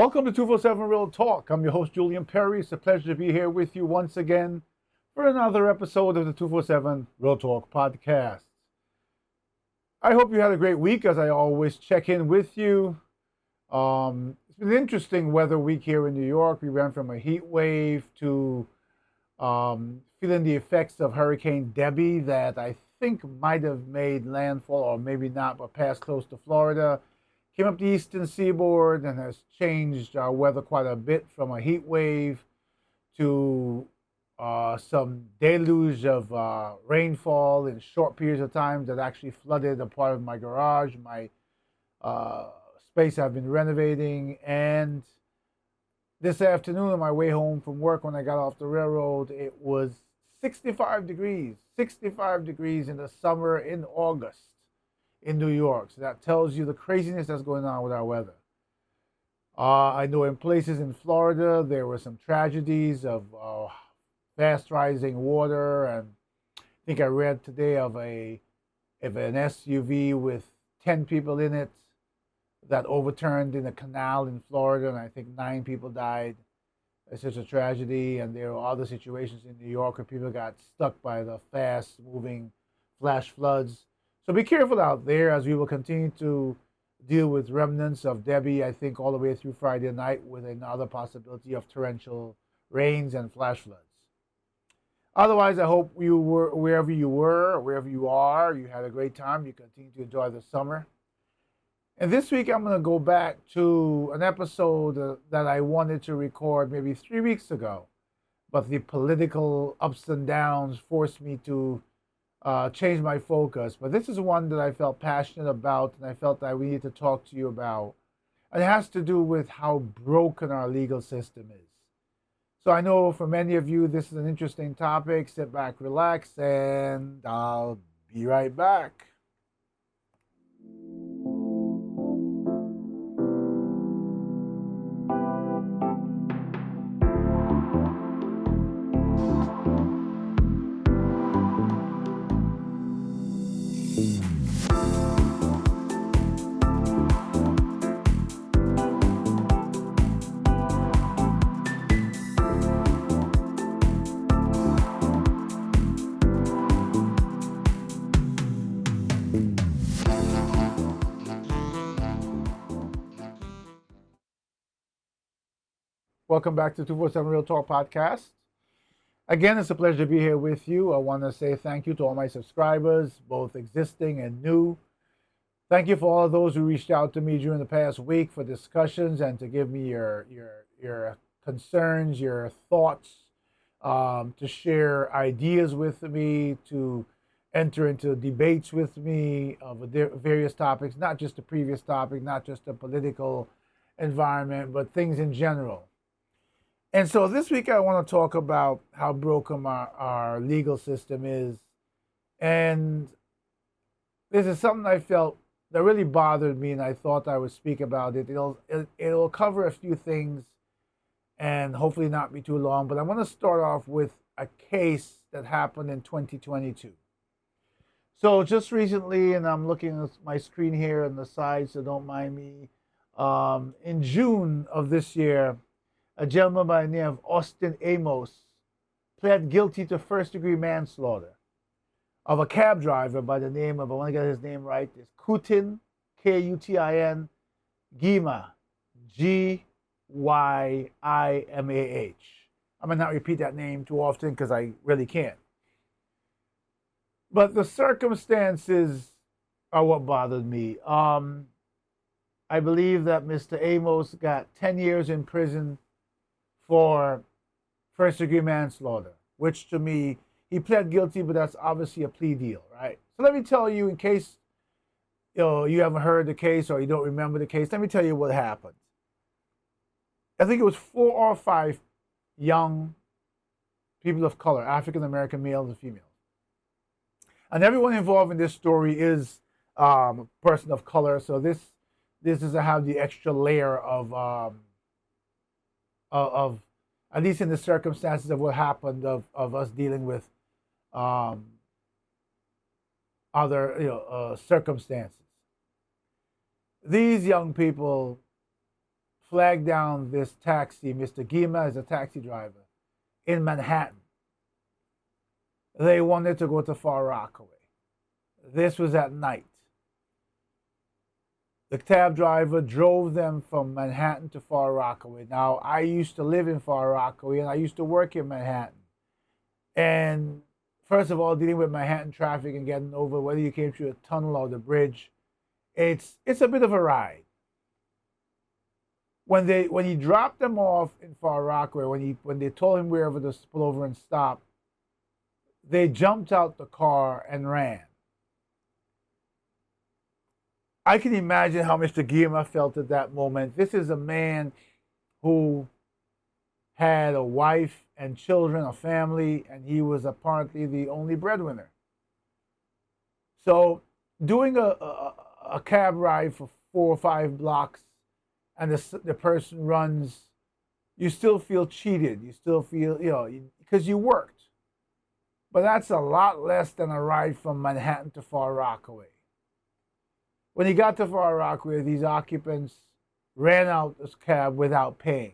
Welcome to 247 Real Talk. I'm your host, Julian Perry. It's a pleasure to be here with you once again for another episode of the 247 Real Talk podcast. I hope you had a great week, as I always check in with you. It's been an interesting weather week here in New York. We went from a heat wave to feeling the effects of Hurricane Debbie that I think might have made landfall, or maybe not, but passed close to Florida. Came up the eastern seaboard and has changed our weather quite a bit, from a heat wave to some deluge of rainfall in short periods of time that actually flooded a part of my garage, my space I've been renovating. And this afternoon on my way home from work, when I got off the railroad, it was 65 degrees in the summer in August in New York. So that tells you the craziness that's going on with our weather. I know in places in Florida there were some tragedies of fast rising water, and I think I read today of an SUV with 10 people in it that overturned in a canal in Florida, and I think 9 people died. It's such a tragedy. And there are other situations in New York where people got stuck by the fast moving flash floods. So be careful out there, as we will continue to deal with remnants of Debbie, I think, all the way through Friday night, with another possibility of torrential rains and flash floods. Otherwise, I hope you were, wherever you are, you had a great time. You continue to enjoy the summer. And this week, I'm going to go back to an episode that I wanted to record maybe 3 weeks ago, but the political ups and downs forced me to change my focus. But this is one that I felt passionate about, and I felt that we need to talk to you about. And it has to do with how broken our legal system is. So I know for many of you, this is an interesting topic. Sit back, relax, and I'll be right back. Welcome back to 247 Real Talk podcast. Again, it's a pleasure to be here with you. I want to say thank you to all my subscribers, both existing and new. Thank you for all of those who reached out to me during the past week for discussions and to give me your concerns, your thoughts, to share ideas with me, to enter into debates with me of various topics, not just the previous topic, not just the political environment, but things in general. And so this week I want to talk about how broken our legal system is. And this is something I felt that really bothered me, and I thought I would speak about it. It'll cover a few things and hopefully not be too long. But I want to start off with a case that happened in 2022. So just recently, and I'm looking at my screen here on the side, so don't mind me. In June of this year, a gentleman by the name of Austin Amos pled guilty to first-degree manslaughter of a cab driver by the name of, I want to get his name right, it's Kutin, Kutin, Gimah, Gymah. I might not repeat that name too often because I really can't. But the circumstances are what bothered me. I believe that Mr. Amos got 10 years in prison for first-degree manslaughter, which to me, he pled guilty, but that's obviously a plea deal, right? So let me tell you, in case you haven't heard the case or you don't remember the case, let me tell you what happened. I think it was 4 or 5 young people of color, African-American males and females. And everyone involved in this story is a person of color, so this is to have the extra layer of at least in the circumstances of what happened, of us dealing with other circumstances. These young people flagged down this taxi. Mr. Gima is a taxi driver in Manhattan. They wanted to go to Far Rockaway. This was at night. The cab driver drove them from Manhattan to Far Rockaway. Now, I used to live in Far Rockaway and I used to work in Manhattan. And first of all, dealing with Manhattan traffic and getting over, whether you came through a tunnel or the bridge, it's a bit of a ride. When he dropped them off in Far Rockaway, when they told him wherever to pull over and stop, they jumped out the car and ran. I can imagine how Mr. Gima felt at that moment. This is a man who had a wife and children, a family, and he was apparently the only breadwinner. So doing a cab ride for 4 or 5 blocks and the person runs, you still feel cheated. You still feel, because you worked. But that's a lot less than a ride from Manhattan to Far Rockaway. When he got to Far Rockaway, these occupants ran out this cab without paying.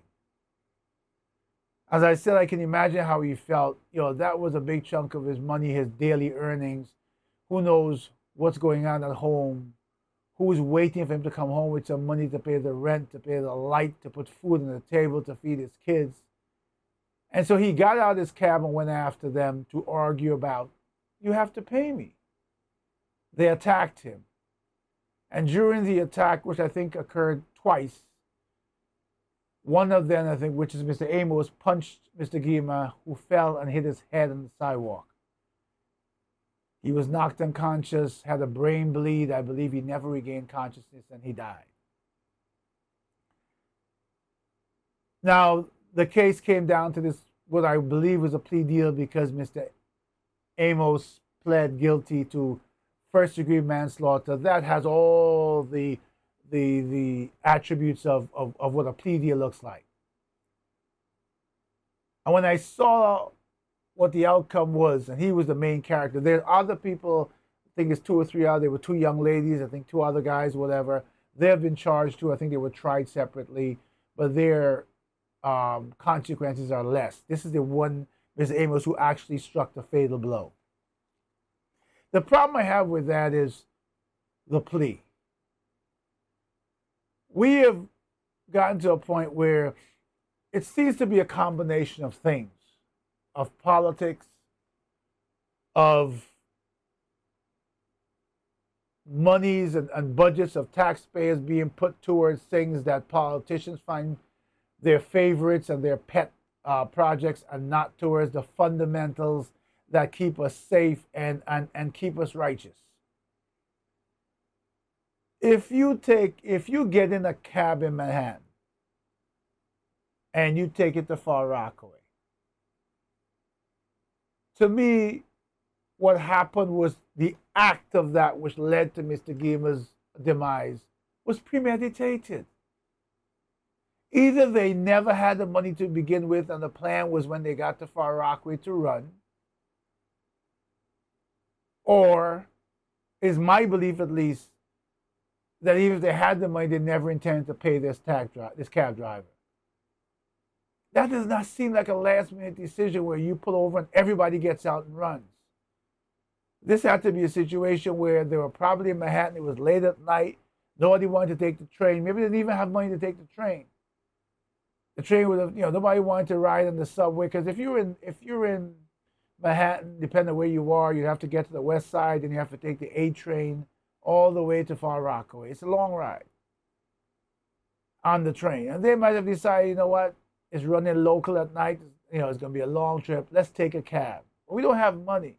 As I said, I can imagine how he felt. That was a big chunk of his money, his daily earnings. Who knows what's going on at home? Who's waiting for him to come home with some money to pay the rent, to pay the light, to put food on the table, to feed his kids? And so he got out of his cab and went after them to argue about, you have to pay me. They attacked him. And during the attack, which I think occurred twice, one of them, I think, which is Mr. Amos, punched Mr. Gima, who fell and hit his head on the sidewalk. He was knocked unconscious, had a brain bleed. I believe he never regained consciousness, and he died. Now, the case came down to this, what I believe was a plea deal, because Mr. Amos pled guilty to first-degree manslaughter. That has all the attributes of what a plea deal looks like. And when I saw what the outcome was, and he was the main character, there are other people, I think it's 2 or 3 others, there were 2 young ladies, I think 2 other guys, whatever. They have been charged too. I think they were tried separately, but their consequences are less. This is the one, Mr. Amos, who actually struck the fatal blow. The problem I have with that is the plea. We have gotten to a point where it seems to be a combination of things, of politics, of monies and budgets of taxpayers being put towards things that politicians find their favorites and their pet projects, and not towards the fundamentals that keep us safe and keep us righteous. If you get in a cab in Manhattan and you take it to Far Rockaway, to me, what happened was the act of that which led to Mr. Gima's demise was premeditated. Either they never had the money to begin with, and the plan was when they got to Far Rockaway to run, or is my belief at least that even if they had the money, they never intended to pay this cab driver. That does not seem like a last-minute decision where you pull over and everybody gets out and runs. This had to be a situation where they were probably in Manhattan. It was late at night. Nobody wanted to take the train. Maybe they didn't even have money to take the train. The train would have, nobody wanted to ride on the subway, because if you're in Manhattan, depending on where you are, you'd have to get to the west side, and you have to take the A train all the way to Far Rockaway. It's a long ride on the train. And they might have decided, you know what, it's running local at night, it's going to be a long trip. Let's take a cab. Well, we don't have money.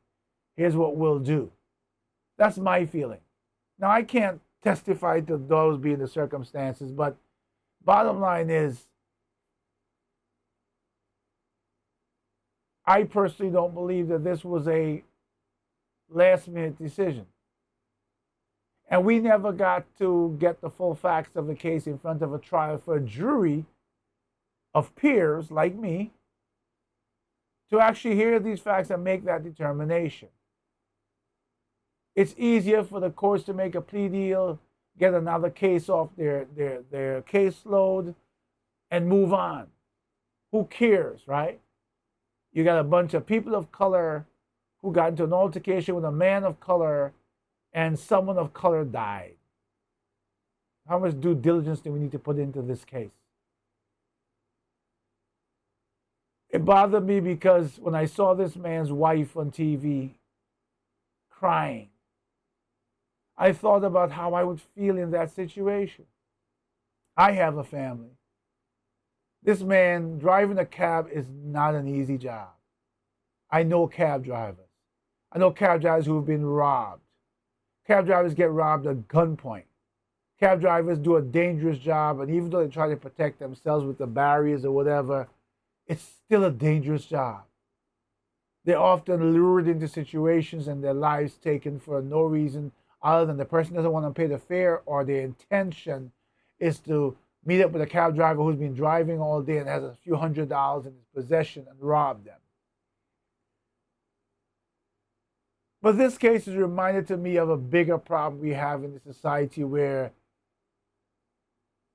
Here's what we'll do. That's my feeling. Now, I can't testify to those being the circumstances, but bottom line is, I personally don't believe that this was a last-minute decision. And we never got to get the full facts of the case in front of a trial for a jury of peers like me to actually hear these facts and make that determination. It's easier for the courts to make a plea deal, get another case off their caseload, and move on. Who cares, right? You got a bunch of people of color who got into an altercation with a man of color and someone of color died. How much due diligence do we need to put into this case? It bothered me because when I saw this man's wife on TV crying, I thought about how I would feel in that situation. I have a family. This man driving a cab is not an easy job. I know cab drivers. I know cab drivers who have been robbed. Cab drivers get robbed at gunpoint. Cab drivers do a dangerous job, and even though they try to protect themselves with the barriers or whatever, it's still a dangerous job. They're often lured into situations and their lives taken for no reason other than the person doesn't want to pay the fare, or their intention is to meet up with a cab driver who's been driving all day and has a few $100s in his possession and rob them. But this case is reminded to me of a bigger problem we have in the society, where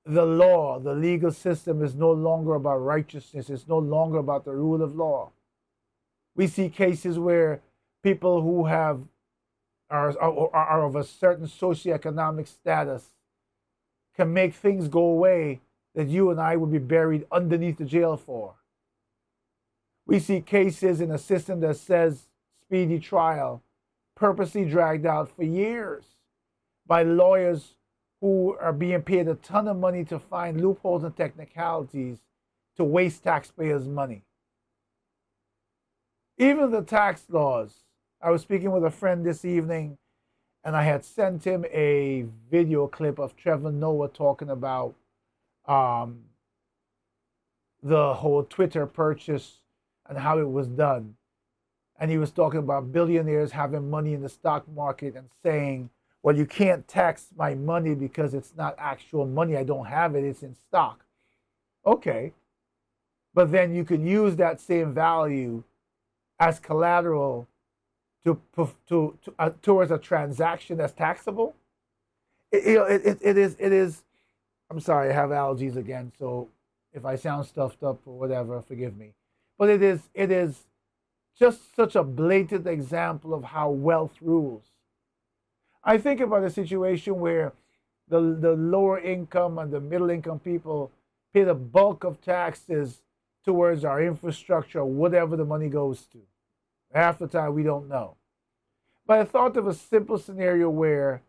the law, the legal system, is no longer about righteousness. It's no longer about the rule of law. We see cases where people who are of a certain socioeconomic status can make things go away that you and I would be buried underneath the jail for. We see cases in a system that says speedy trial, purposely dragged out for years by lawyers who are being paid a ton of money to find loopholes and technicalities to waste taxpayers' money. Even the tax laws. I was speaking with a friend this evening, and I had sent him a video clip of Trevor Noah talking about the whole Twitter purchase and how it was done. And he was talking about billionaires having money in the stock market and saying, well, you can't tax my money because it's not actual money. I don't have it. It's in stock. Okay. But then you can use that same value as collateral towards a transaction that's taxable. It is. I'm sorry, I have allergies again, so if I sound stuffed up or whatever, forgive me. But it is just such a blatant example of how wealth rules. I think about a situation where the lower income and the middle income people pay the bulk of taxes towards our infrastructure, or whatever the money goes to. Half the time we don't know. But I thought of a simple scenario where,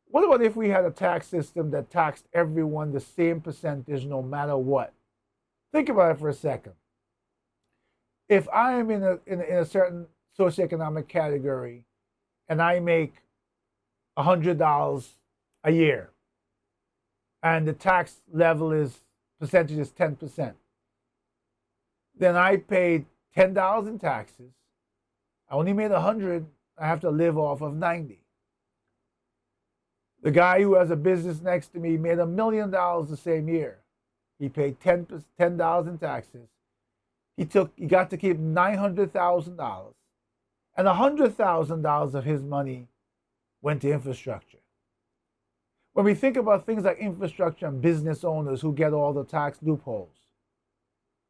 what about if we had a tax system that taxed everyone the same percentage no matter what? Think about it for a second. If I am in a certain socioeconomic category and I make $100 a year, and the tax level percentage is 10%, then I paid $10 in taxes. I only made 100. I have to live off of 90. The guy who has a business next to me made $1 million the same year. He paid $10 in taxes. He got to keep $900,000, and $100,000 of his money went to infrastructure. When we think about things like infrastructure and business owners who get all the tax loopholes,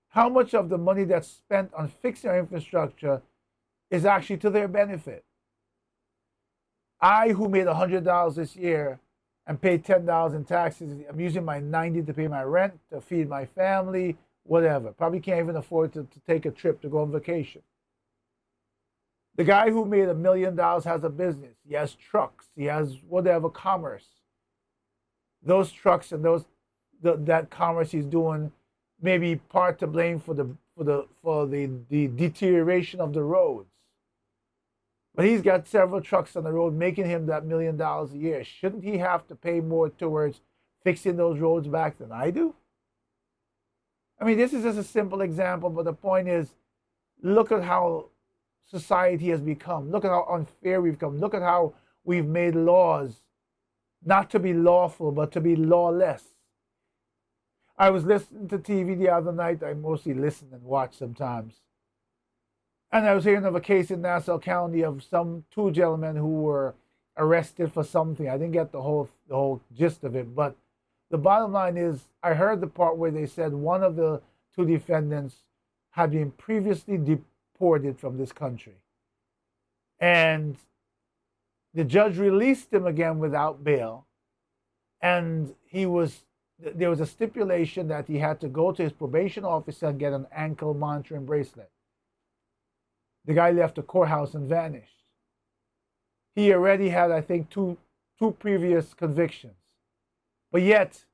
how much of the money that's spent on fixing our infrastructure is actually to their benefit? I, who made $100 this year and paid $10 in taxes, I'm using my 90 to pay my rent, to feed my family, whatever. Probably can't even afford to take a trip to go on vacation. The guy who made $1 million has a business. He has trucks. He has whatever, commerce. Those trucks and that commerce he's doing may be part to blame for the deterioration of the roads. But he's got several trucks on the road, making him that $1 million a year. Shouldn't he have to pay more towards fixing those roads back than I do? I mean, this is just a simple example, but the point is, look at how society has become. Look at how unfair we've become. Look at how we've made laws not to be lawful, but to be lawless. I was listening to TV the other night. I mostly listen and watch sometimes. And I was hearing of a case in Nassau County of two gentlemen who were arrested for something. I didn't get the whole gist of it, but the bottom line is, I heard the part where they said one of the two defendants had been previously deported from this country. And the judge released him again without bail. And there was a stipulation that he had to go to his probation officer and get an ankle monitoring bracelet. The guy left the courthouse and vanished. He already had, I think, two previous convictions. But yet,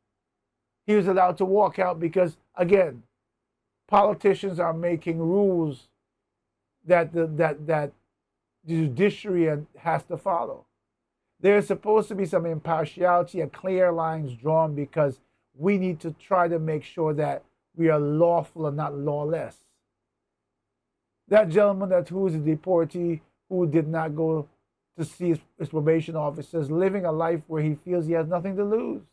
he was allowed to walk out because, again, politicians are making rules that the judiciary has to follow. There's supposed to be some impartiality and clear lines drawn because we need to try to make sure that we are lawful and not lawless. That gentleman who is a deportee who did not go to see his probation officer is living a life where he feels he has nothing to lose.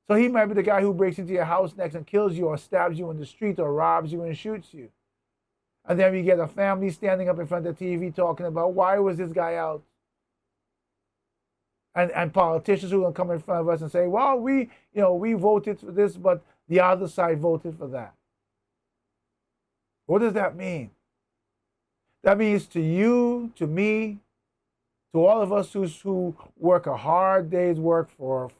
So he might be the guy who breaks into your house next and kills you or stabs you in the street or robs you and shoots you. And then we get a family standing up in front of the TV talking about why was this guy out? And politicians who are going to come in front of us and say, well, we voted for this, but the other side voted for that. What does that mean? That means to you, to me, to all of us who work a hard day's work for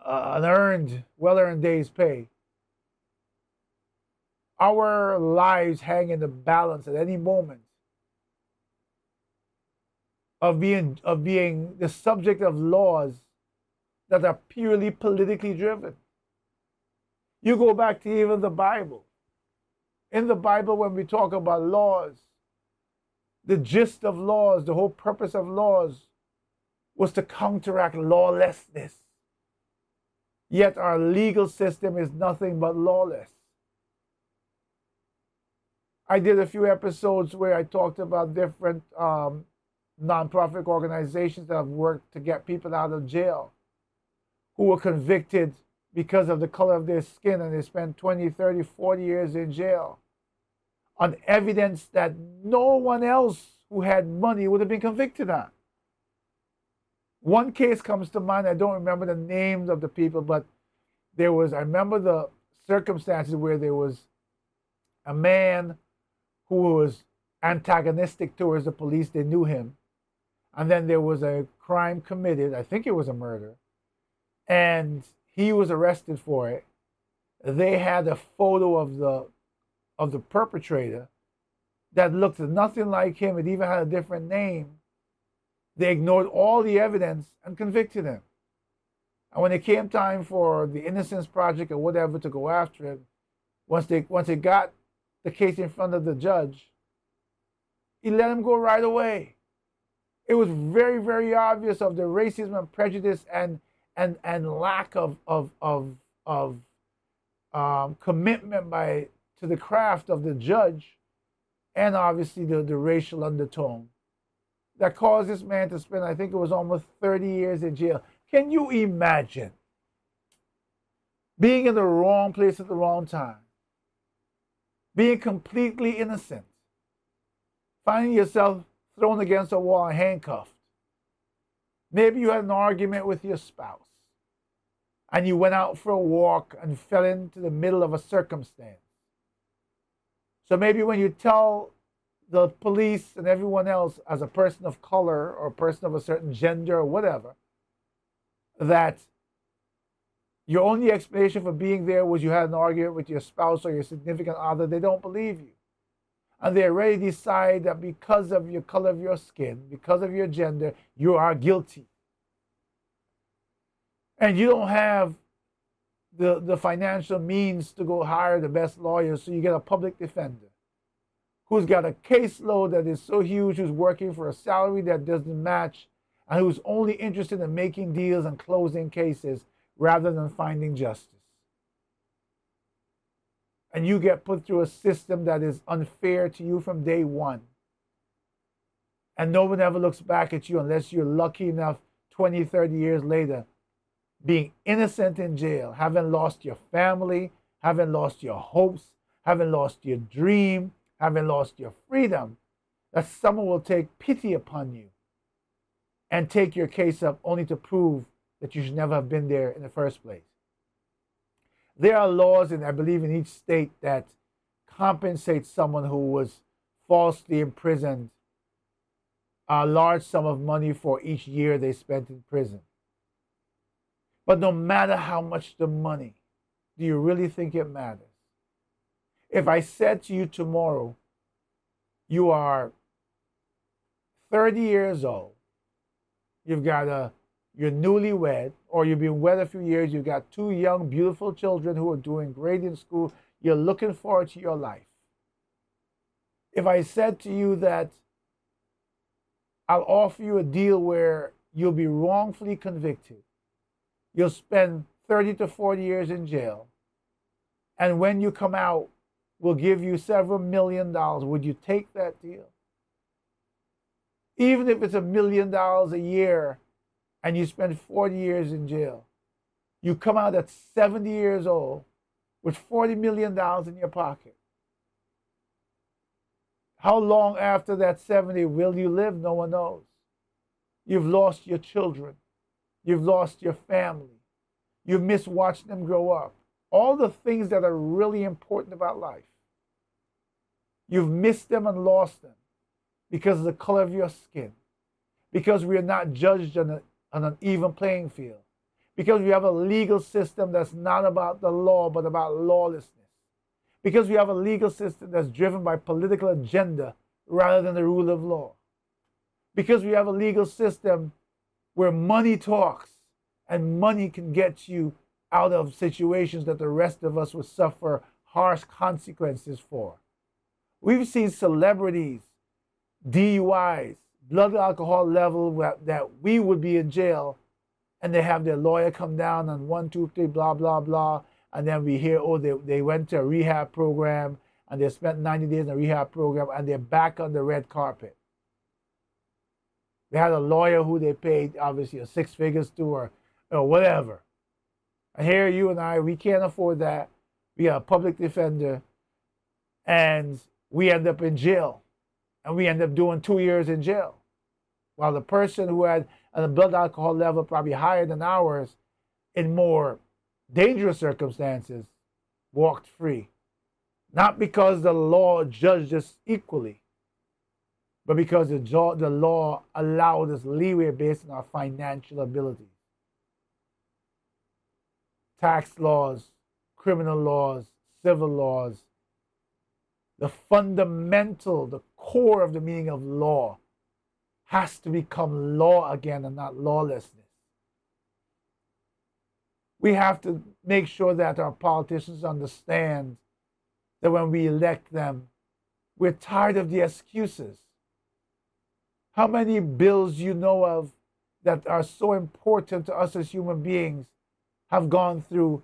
an well-earned day's pay, our lives hang in the balance at any moment of being the subject of laws that are purely politically driven. You go back to even the Bible. In the Bible, when we talk about laws, the gist of laws, the whole purpose of laws was to counteract lawlessness. Yet our legal system is nothing but lawless. I did a few episodes where I talked about different nonprofit organizations that have worked to get people out of jail who were convicted because of the color of their skin, and they spent 20, 30, 40 years in jail on evidence that no one else who had money would have been convicted on. One case comes to mind. I don't remember the names of the people, but I remember the circumstances where there was a man who was antagonistic towards the police. They knew him. And then there was a crime committed. I think it was a murder. And he was arrested for it. They had a photo of the perpetrator that looked nothing like him. It even had a different name. They ignored all the evidence and convicted him. And when it came time for the Innocence Project or whatever to go after him, once they got the case in front of the judge, he let him go right away. It was very, very obvious of the racism and prejudice and lack of commitment to the craft of the judge, and obviously the racial undertone that caused this man to spend, I think it was almost 30 years in jail. Can you imagine being in the wrong place at the wrong time, being completely innocent, finding yourself thrown against a wall and handcuffed? Maybe you had an argument with your spouse and you went out for a walk and fell into the middle of a circumstance. So maybe when you tell the police and everyone else as a person of color or a person of a certain gender or whatever, that your only explanation for being there was you had an argument with your spouse or your significant other, they don't believe you. And they already decide that because of your color of your skin, because of your gender, you are guilty. And you don't have the financial means to go hire the best lawyer, so you get a public defender who's got a caseload that is so huge, who's working for a salary that doesn't match, and who's only interested in making deals and closing cases rather than finding justice. And you get put through a system that is unfair to you from day one. And no one ever looks back at you unless you're lucky enough 20, 30 years later, being innocent in jail, having lost your family, having lost your hopes, having lost your dream, having lost your freedom, that someone will take pity upon you and take your case up only to prove that you should never have been there in the first place. There are laws, I believe, in each state that compensate someone who was falsely imprisoned a large sum of money for each year they spent in prison. But no matter how much the money, do you really think it matters? If I said to you tomorrow, you are 30 years old, you're newlywed, or you've been wed a few years, you've got two young, beautiful children who are doing great in school, you're looking forward to your life. If I said to you that I'll offer you a deal where you'll be wrongfully convicted, you'll spend 30 to 40 years in jail, and when you come out, we'll give you several $1,000,000, would you take that deal? Even if it's $1 million a year and you spend 40 years in jail, you come out at 70 years old with $40 million in your pocket. How long after that 70 will you live? No one knows. You've lost your children. You've lost your family. You've missed watching them grow up. All the things that are really important about life. You've missed them and lost them because of the color of your skin, because we are not judged on an even playing field, because we have a legal system that's not about the law but about lawlessness, because we have a legal system that's driven by political agenda rather than the rule of law, because we have a legal system where money talks and money can get you out of situations that the rest of us would suffer harsh consequences for. We've seen celebrities, DUIs, blood alcohol level that we would be in jail, and they have their lawyer come down on 1, 2, 3, blah, blah, blah. And then we hear, oh, they went to a rehab program and they spent 90 days in a rehab program and they're back on the red carpet. They had a lawyer who they paid, obviously, a 6 figures to or whatever. And here you and I, we can't afford that. We got a public defender and we end up in jail. And we end up doing 2 years in jail. While the person who had a blood alcohol level probably higher than ours in more dangerous circumstances walked free. Not because the law judged us equally, but because the law allowed us leeway based on our financial abilities. Tax laws, criminal laws, civil laws, the fundamental, the core of the meaning of law has to become law again and not lawlessness. We have to make sure that our politicians understand that when we elect them, we're tired of the excuses. How many bills you know of that are so important to us as human beings have gone through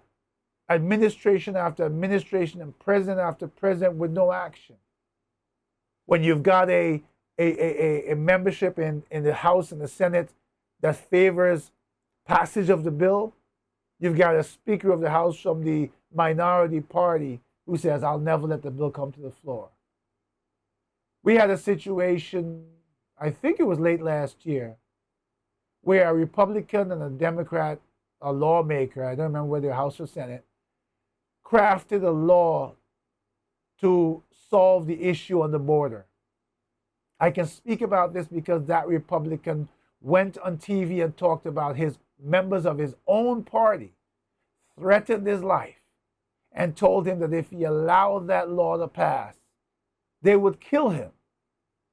administration after administration and president after president with no action? When you've got a membership in the House and the Senate that favors passage of the bill, you've got a Speaker of the House from the minority party who says, I'll never let the bill come to the floor. We had a situation, I think it was late last year, where a Republican and a Democrat, a lawmaker, I don't remember whether House or Senate, crafted a law to solve the issue on the border. I can speak about this because that Republican went on TV and talked about his members of his own party threatened his life and told him that if he allowed that law to pass, they would kill him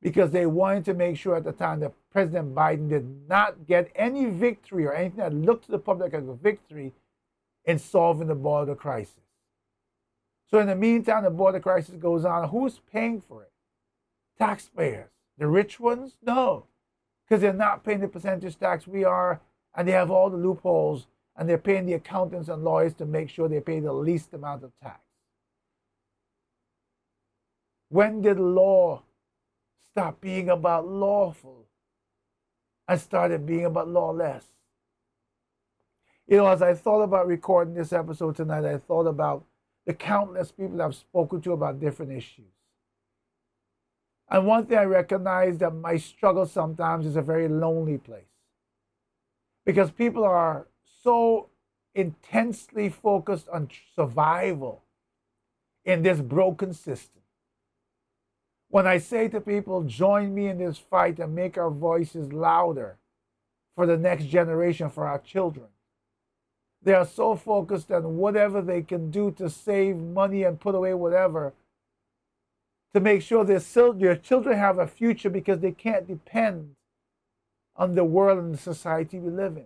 because they wanted to make sure at the time that President Biden did not get any victory or anything that looked to the public as a victory in solving the border crisis. So in the meantime, the border crisis goes on. Who's paying for it? Taxpayers. The rich ones? No, because they're not paying the percentage tax we are, and they have all the loopholes, and they're paying the accountants and lawyers to make sure they pay the least amount of tax. When did law stop being about lawful and started being about lawless? You know, as I thought about recording this episode tonight, I thought about the countless people I've spoken to about different issues. And one thing I recognize that my struggle sometimes is a very lonely place. Because people are so intensely focused on survival in this broken system. When I say to people, join me in this fight and make our voices louder for the next generation, for our children, they are so focused on whatever they can do to save money and put away whatever to make sure their children have a future, because they can't depend on the world and the society we live in.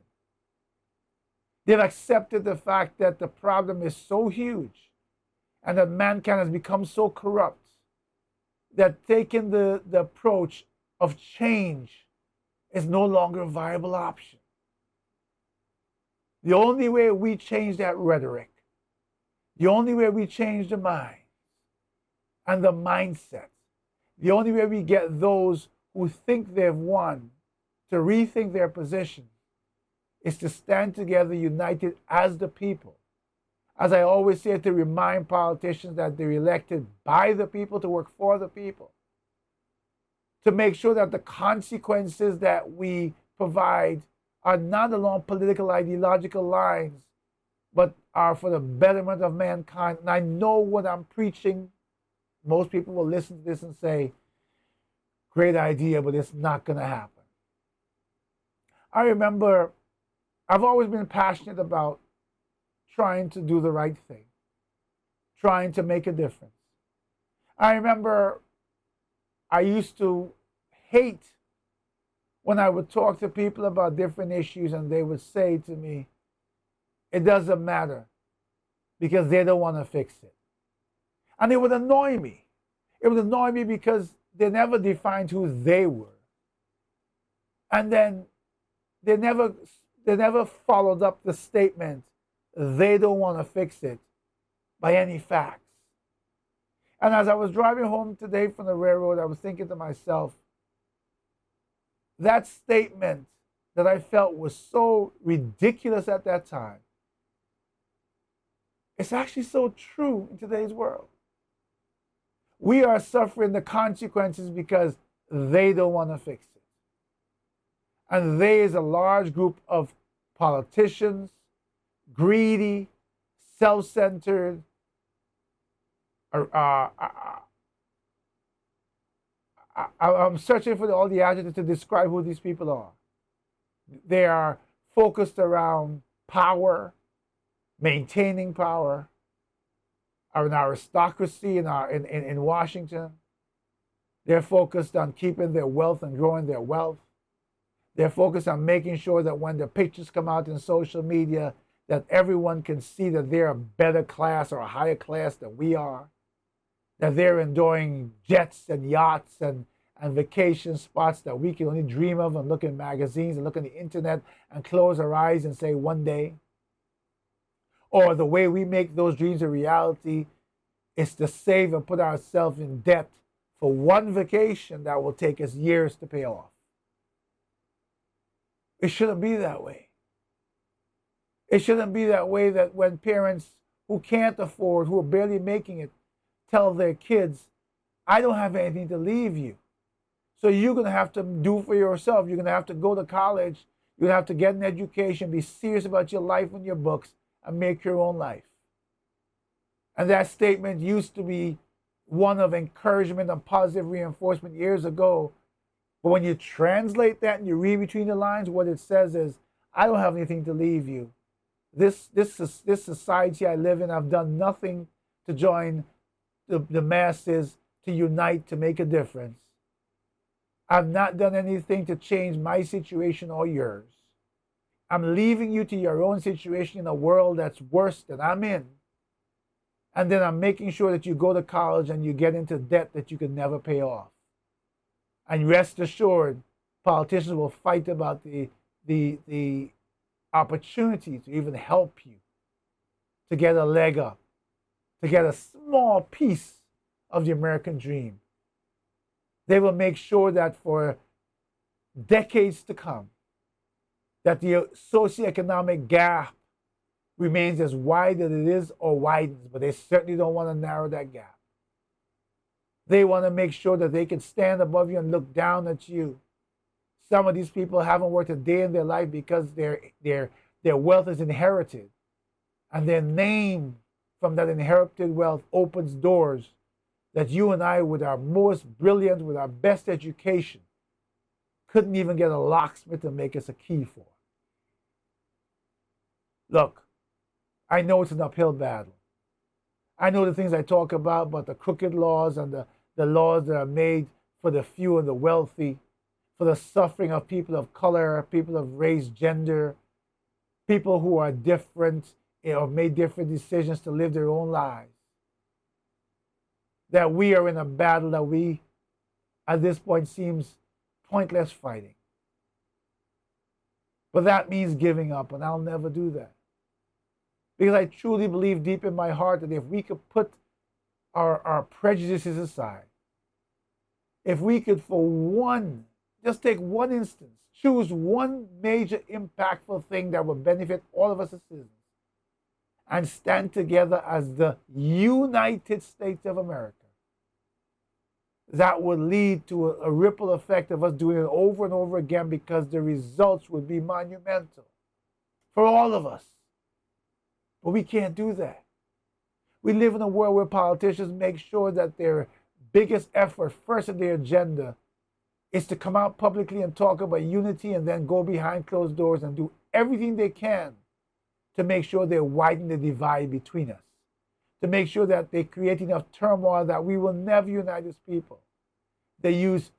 They've accepted the fact that the problem is so huge and that mankind has become so corrupt that taking the approach of change is no longer a viable option. The only way we change that rhetoric, the only way we change the mind and the mindset, the only way we get those who think they've won to rethink their position, is to stand together united as the people. As I always say, to remind politicians that they're elected by the people to work for the people, to make sure that the consequences that we provide are not along political ideological lines, but are for the betterment of mankind. And I know what I'm preaching. Most people will listen to this and say, great idea, but it's not going to happen. I remember I've always been passionate about trying to do the right thing, trying to make a difference. I remember I used to hate when I would talk to people about different issues and they would say to me, it doesn't matter because they don't want to fix it. And it would annoy me. It would annoy me because they never defined who they were. And then they never followed up the statement, they don't want to fix it, by any facts. And as I was driving home today from the railroad, I was thinking to myself, that statement that I felt was so ridiculous at that time, it's actually so true in today's world. We are suffering the consequences because they don't want to fix it. And they is a large group of politicians, greedy, self-centered, I'm searching for all the adjectives to describe who these people are. They are focused around power, maintaining power, an aristocracy in Washington. They're focused on keeping their wealth and growing their wealth. They're focused on making sure that when the pictures come out in social media, that everyone can see that they're a better class or a higher class than we are, that they're enjoying jets and yachts and vacation spots that we can only dream of and look in magazines and look on the internet and close our eyes and say one day. Or the way we make those dreams a reality is to save and put ourselves in debt for one vacation that will take us years to pay off. It shouldn't be that way. It shouldn't be that way that when parents who can't afford, who are barely making it, tell their kids, I don't have anything to leave you. So you're going to have to do for yourself. You're going to have to go to college. You're going to have to get an education, be serious about your life and your books, and make your own life. And that statement used to be one of encouragement and positive reinforcement years ago. But when you translate that and you read between the lines, what it says is, I don't have anything to leave you. This society I live in, I've done nothing to join the masses, to unite, to make a difference. I've not done anything to change my situation or yours. I'm leaving you to your own situation in a world that's worse than I'm in. And then I'm making sure that you go to college and you get into debt that you can never pay off. And rest assured, politicians will fight about the opportunity to even help you to get a leg up, to get a small piece of the American dream. They will make sure that for decades to come, that the socioeconomic gap remains as wide as it is or widens, but they certainly don't want to narrow that gap. They want to make sure that they can stand above you and look down at you. Some of these people haven't worked a day in their life because they're their wealth is inherited, and their name from that inherited wealth opens doors that you and I, with our most brilliant, with our best education, couldn't even get a locksmith to make us a key for. Look, I know it's an uphill battle. I know the things I talk about, but the crooked laws and the laws that are made for the few and the wealthy, for the suffering of people of color, people of race, gender, people who are different, made different decisions to live their own lives. That we are in a battle that we, at this point, seems pointless fighting. But that means giving up, and I'll never do that. Because I truly believe deep in my heart that if we could put our prejudices aside, if we could for one, just take one instance, choose one major impactful thing that will benefit all of us as citizens, and stand together as the United States of America, that would lead to a ripple effect of us doing it over and over again, because the results would be monumental for all of us. But we can't do that. We live in a world where politicians make sure that their biggest effort, first in their agenda, is to come out publicly and talk about unity, and then go behind closed doors and do everything they can to make sure they widen the divide between us, to make sure that they create enough turmoil that we will never unite as people. They use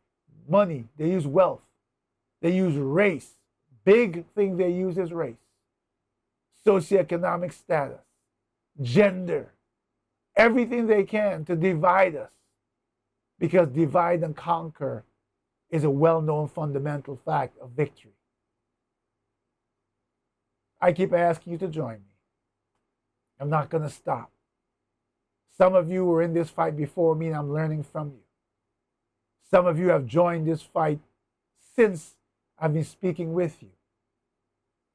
money, they use wealth, they use race. Big thing they use is race, socioeconomic status, gender, everything they can to divide us, because divide and conquer is a well-known fundamental fact of victory. I keep asking you to join me. I'm not going to stop. Some of you were in this fight before me, and I'm learning from you. Some of you have joined this fight since I've been speaking with you.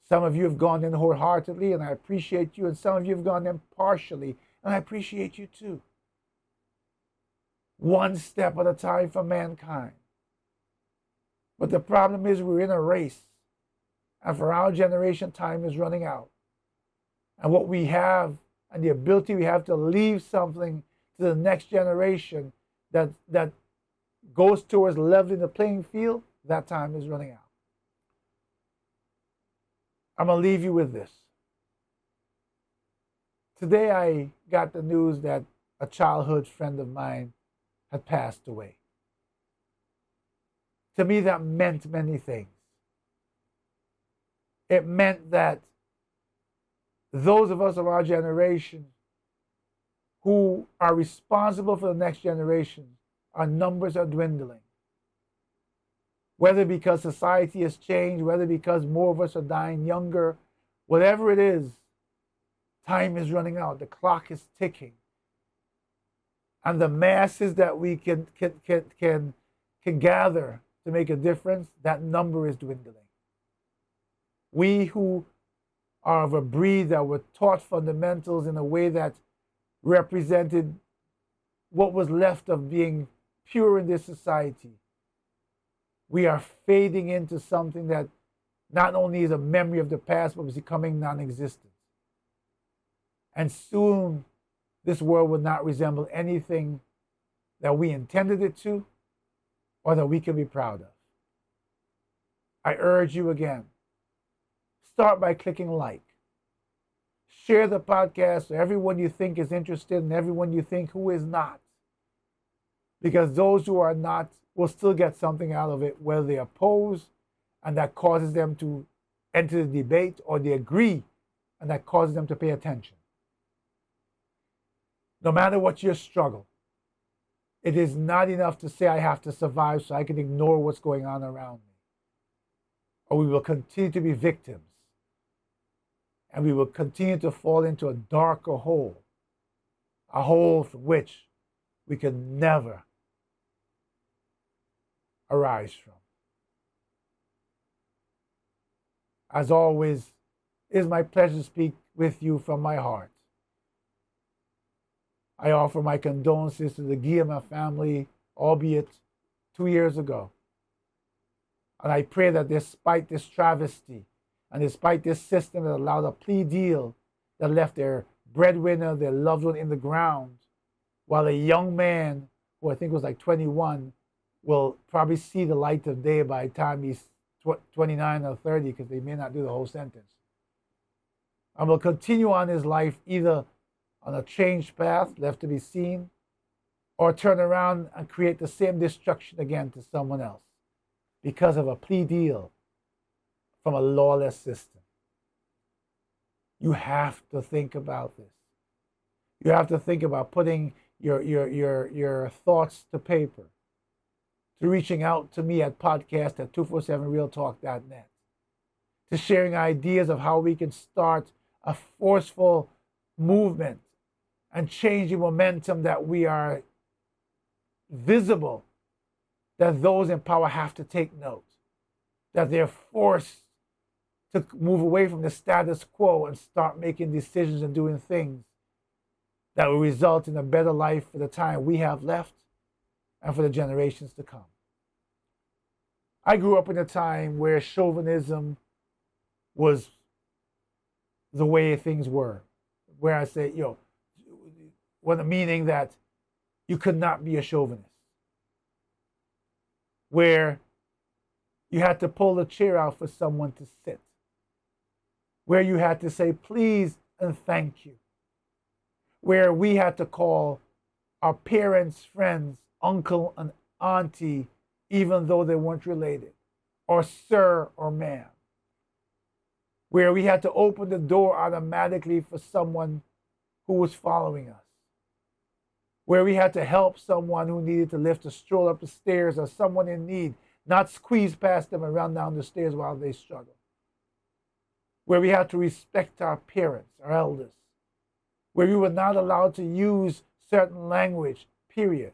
Some of you have gone in wholeheartedly, and I appreciate you. And some of you have gone in partially, and I appreciate you too. One step at a time for mankind. But the problem is we're in a race. And for our generation, time is running out. And what we have and the ability we have to leave something to the next generation that goes towards leveling the playing field, that time is running out. I'm going to leave you with this. Today I got the news that a childhood friend of mine had passed away. To me, that meant many things. It meant that those of us of our generation who are responsible for the next generation, our numbers are dwindling. Whether because society has changed, whether because more of us are dying younger, whatever it is, time is running out. The clock is ticking. And the masses that we can gather to make a difference, that number is dwindling. We who are of a breed that were taught fundamentals in a way that represented what was left of being pure in this society, we are fading into something that not only is a memory of the past, but is becoming non-existent. And soon, this world will not resemble anything that we intended it to or that we can be proud of. I urge you again, start by clicking like. Share the podcast to everyone you think is interested and everyone you think who is not. Because those who are not will still get something out of it, whether they oppose and that causes them to enter the debate, or they agree and that causes them to pay attention. No matter what your struggle, it is not enough to say I have to survive so I can ignore what's going on around me. Or we will continue to be victims. And we will continue to fall into a darker hole. A hole from which we can never arise from. As always, it is my pleasure to speak with you from my heart. I offer my condolences to the Guillemot family, albeit 2 years ago. And I pray that despite this travesty, And despite this system that allowed a plea deal that left their breadwinner, their loved one in the ground, while a young man, who I think was like 21, will probably see the light of day by the time he's 29 or 30, because they may not do the whole sentence. And will continue on his life either on a changed path, left to be seen, or turn around and create the same destruction again to someone else because of a plea deal from a lawless system. You have to think about this. You have to think about putting your thoughts to paper, to reaching out to me at podcast@247realtalk.net, to sharing ideas of how we can start a forceful movement and change the momentum that we are visible, that those in power have to take note, that they're forced to move away from the status quo and start making decisions and doing things that will result in a better life for the time we have left and for the generations to come. I grew up in a time where chauvinism was the way things were, where I say, with the meaning that you could not be a chauvinist, where you had to pull the chair out for someone to sit, where you had to say please and thank you, where we had to call our parents, friends, uncle and auntie, even though they weren't related, or sir or ma'am, where we had to open the door automatically for someone who was following us, where we had to help someone who needed to lift a stroll up the stairs, or someone in need, not squeeze past them and run down the stairs while they struggle, where we had to respect our parents, our elders, where we were not allowed to use certain language, period,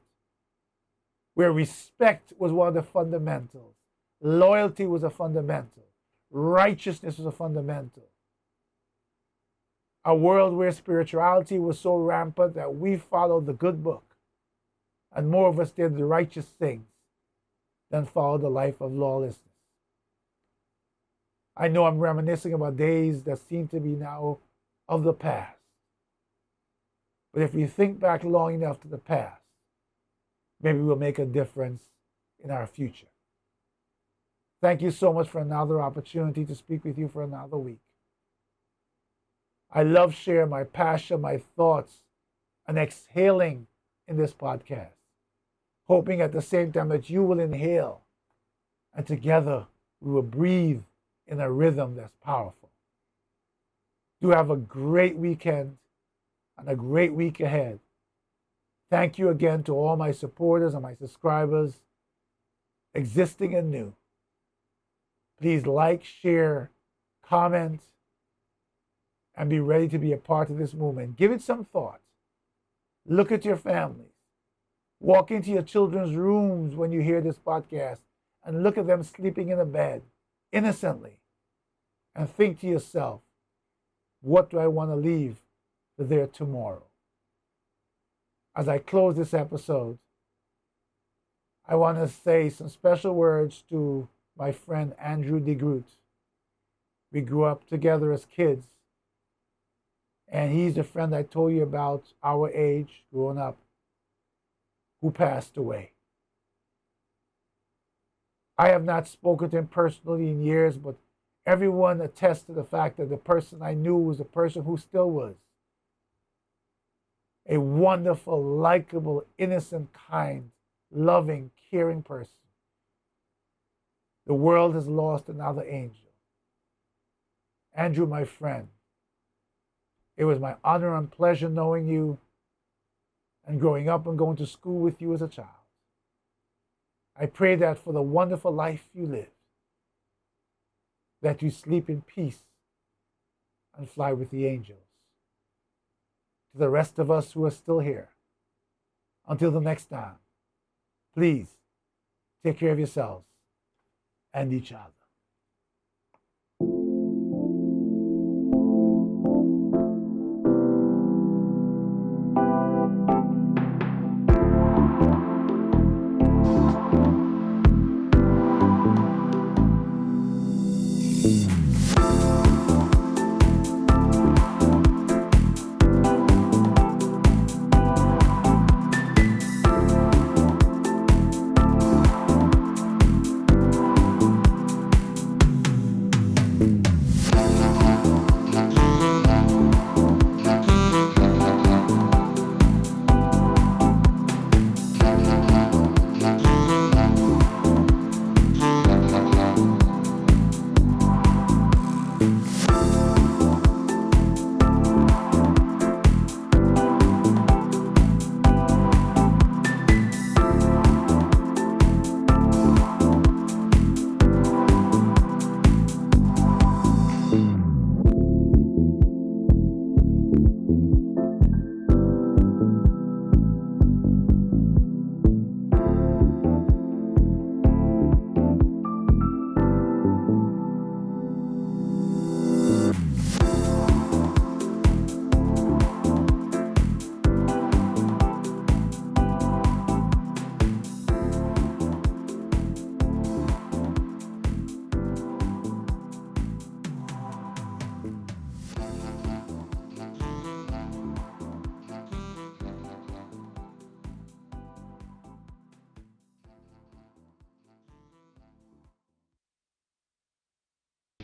where respect was one of the fundamentals, loyalty was a fundamental, righteousness was a fundamental. A world where spirituality was so rampant that we followed the good book, and more of us did the righteous things than followed the life of lawlessness. I know I'm reminiscing about days that seem to be now of the past. But if we think back long enough to the past, maybe we'll make a difference in our future. Thank you so much for another opportunity to speak with you for another week. I love sharing my passion, my thoughts, and exhaling in this podcast, hoping at the same time that you will inhale, and together we will breathe in a rhythm that's powerful. Do have a great weekend and a great week ahead. Thank you again to all my supporters and my subscribers, existing and new. Please like, share, comment, and be ready to be a part of this movement. Give it some thought. Look at your families. Walk into your children's rooms when you hear this podcast and look at them sleeping in a bed innocently, and think to yourself, what do I want to leave for their tomorrow? As I close this episode, I want to say some special words to my friend Andrew DeGroot. We grew up together as kids, and he's a friend I told you about, our age, growing up, who passed away. I have not spoken to him personally in years, but everyone attests to the fact that the person I knew was the person who still was. A wonderful, likable, innocent, kind, loving, caring person. The world has lost another angel. Andrew, my friend, it was my honor and pleasure knowing you and growing up and going to school with you as a child. I pray that for the wonderful life you live, that you sleep in peace and fly with the angels. To the rest of us who are still here, until the next time, please take care of yourselves and each other.